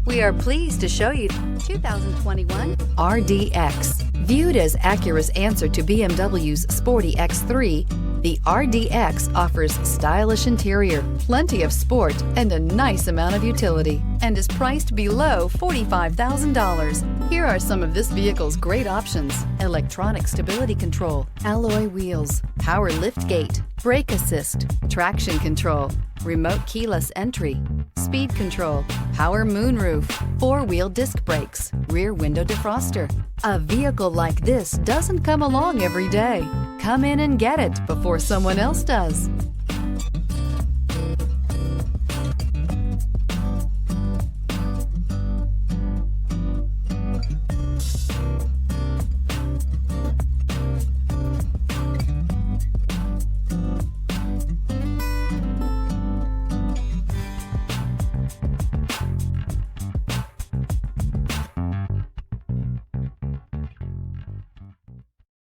We are pleased to show you 2021 RDX. Viewed as Acura's answer to BMW's sporty X3, the RDX offers stylish interior, plenty of sport, and a nice amount of utility, and is priced below $45,000. Here are some of this vehicle's great options: electronic stability control, alloy wheels, power liftgate, brake assist, traction control, remote keyless entry, speed control, power moonroof, four-wheel disc brakes, rear window defroster. A vehicle like this doesn't come along every day. Come in and get it before someone else does.